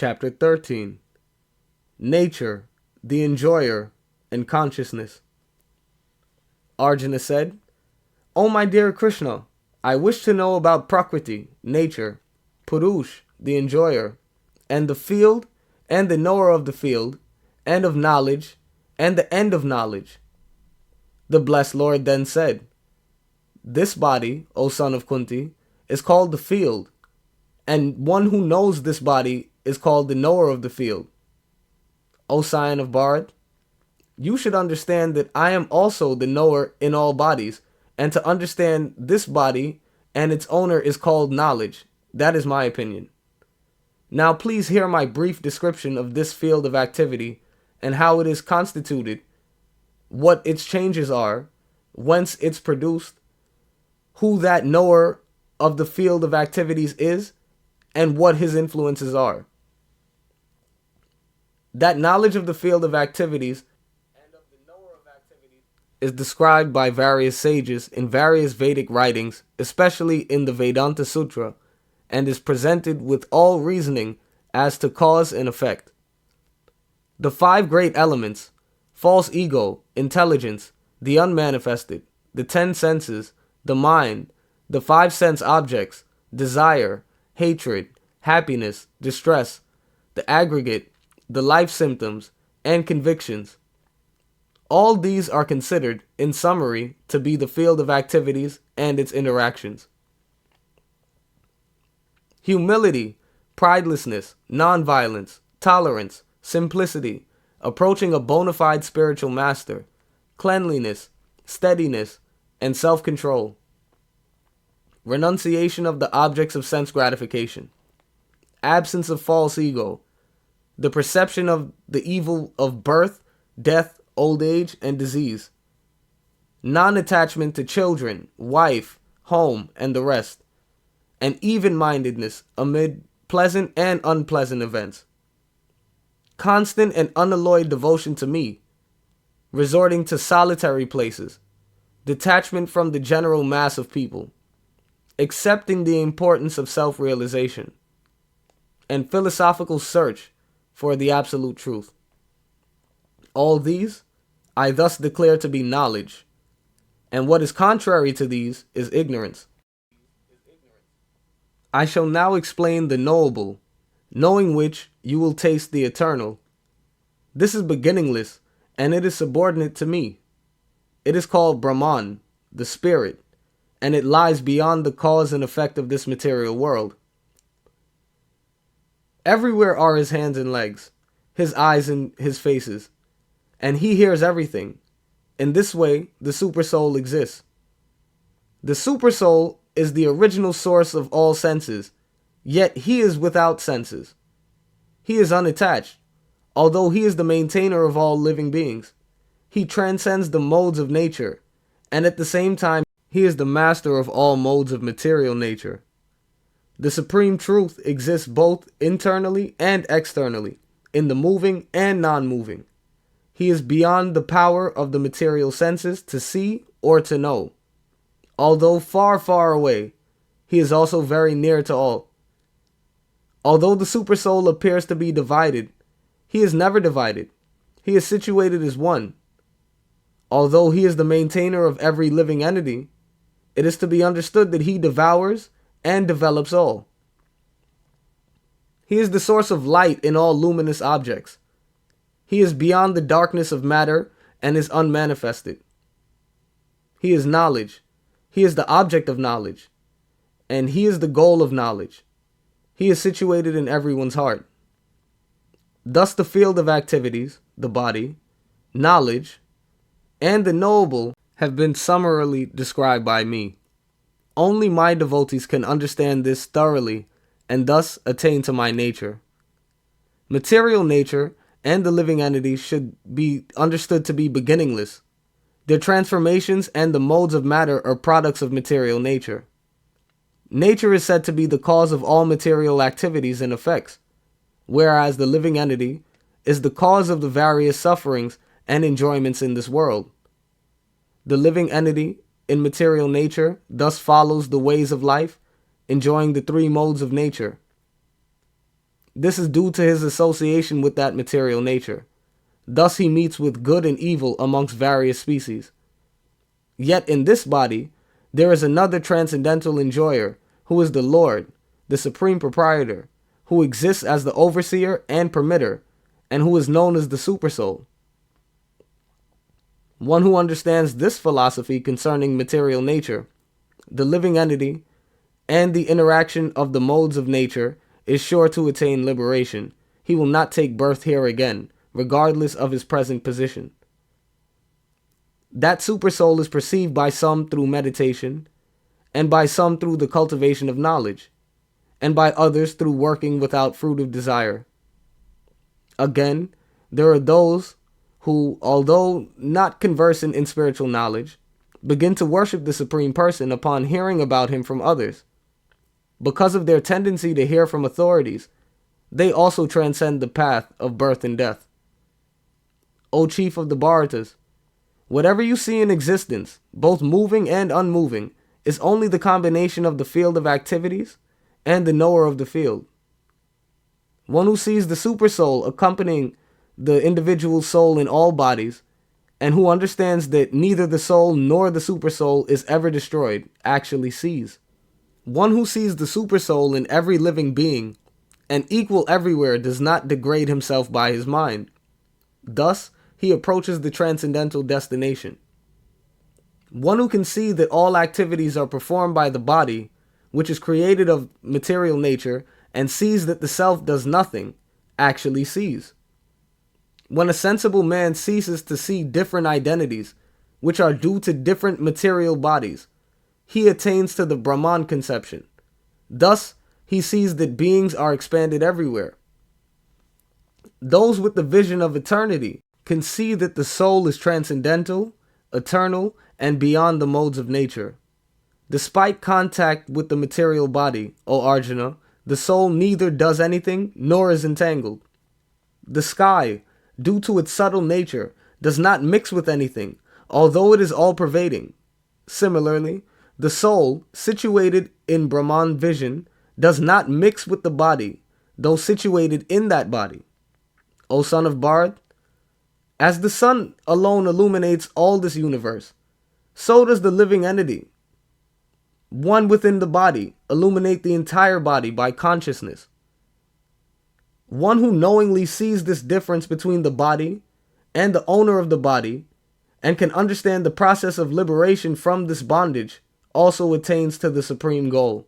Chapter 13. Nature, the Enjoyer, and Consciousness. Arjuna said, O my dear Krishna, I wish to know about Prakriti, nature, Purush, the Enjoyer, and the field, and the knower of the field, and of knowledge, and the end of knowledge. The blessed Lord then said, This body, O son of Kunti, is called the field, and one who knows this body is called the knower of the field. O scion of Bharat, you should understand that I am also the knower in all bodies, and to understand this body and its owner is called knowledge. That is my opinion. Now please hear my brief description of this field of activity and how it is constituted, what its changes are, whence it's produced, who that knower of the field of activities is, and what his influences are. That knowledge of the field of activities and of the knower of activities is described by various sages in various Vedic writings, especially in the Vedanta Sutra, and is presented with all reasoning as to cause and effect. The five great elements, false ego, intelligence, the unmanifested, the 10 senses, the mind, the 5 sense objects, desire, hatred, happiness, distress, the aggregate, the life symptoms, and convictions. All these are considered, in summary, to be the field of activities and its interactions. Humility, pridelessness, nonviolence, tolerance, simplicity, approaching a bona fide spiritual master, cleanliness, steadiness, and self-control. Renunciation of the objects of sense gratification. Absence of false ego. The perception of the evil of birth, death, old age, and disease. Non-attachment to children, wife, home, and the rest. And even-mindedness amid pleasant and unpleasant events. Constant and unalloyed devotion to me. Resorting to solitary places. Detachment from the general mass of people. Accepting the importance of self-realization. And philosophical search for the absolute truth. All these I thus declare to be knowledge, and what is contrary to these is ignorance. I shall now explain the knowable, knowing which you will taste the eternal. This is beginningless, and it is subordinate to me. It is called Brahman, the spirit, and it lies beyond the cause and effect of this material world. Everywhere are his hands and legs, his eyes and his faces, and he hears everything. In this way, the supersoul exists. The supersoul is the original source of all senses, yet he is without senses. He is unattached, although he is the maintainer of all living beings. He transcends the modes of nature, and at the same time, he is the master of all modes of material nature. The supreme truth exists both internally and externally, in the moving and non-moving. He is beyond the power of the material senses to see or to know. Although far, far away, he is also very near to all. Although the supersoul appears to be divided, he is never divided. He is situated as one. Although he is the maintainer of every living entity, it is to be understood that he devours and develops all. He is the source of light in all luminous objects. He is beyond the darkness of matter and is unmanifested. He is knowledge. He is the object of knowledge. And he is the goal of knowledge. He is situated in everyone's heart. Thus the field of activities, the body, knowledge, and the knowable have been summarily described by me. Only my devotees can understand this thoroughly and thus attain to my nature. Material nature and the living entities should be understood to be beginningless. Their transformations and the modes of matter are products of material nature. Nature is said to be the cause of all material activities and effects, whereas the living entity is the cause of the various sufferings and enjoyments in this world. The living entity in material nature thus follows the ways of life, enjoying the 3 modes of nature. This is due to his association with that material nature. Thus he meets with good and evil amongst various species. Yet in this body, there is another transcendental enjoyer, who is the Lord, the supreme proprietor, who exists as the overseer and permitter, and who is known as the Supersoul. One who understands this philosophy concerning material nature, the living entity, and the interaction of the modes of nature is sure to attain liberation. He will not take birth here again, regardless of his present position. That supersoul is perceived by some through meditation, and by some through the cultivation of knowledge, and by others through working without fruit of desire. Again, there are those who, although not conversant in spiritual knowledge, begin to worship the Supreme Person upon hearing about him from others. Because of their tendency to hear from authorities, they also transcend the path of birth and death. O Chief of the Bharatas, whatever you see in existence, both moving and unmoving, is only the combination of the field of activities and the knower of the field. One who sees the Supersoul accompanying the individual soul in all bodies, and who understands that neither the soul nor the Supersoul is ever destroyed, actually sees. One who sees the Supersoul in every living being, and equal everywhere, does not degrade himself by his mind. Thus, he approaches the transcendental destination. One who can see that all activities are performed by the body, which is created of material nature, and sees that the self does nothing, actually sees. When a sensible man ceases to see different identities, which are due to different material bodies, he attains to the Brahman conception. Thus, he sees that beings are expanded everywhere. Those with the vision of eternity can see that the soul is transcendental, eternal, and beyond the modes of nature. Despite contact with the material body, O Arjuna, the soul neither does anything nor is entangled. The sky, due to its subtle nature, does not mix with anything, although it is all-pervading. Similarly, the soul, situated in Brahman vision, does not mix with the body, though situated in that body. O son of Bharat, as the sun alone illuminates all this universe, so does the living entity, one within the body, illuminate the entire body by consciousness. One who knowingly sees this difference between the body and the owner of the body, and can understand the process of liberation from this bondage, also attains to the supreme goal.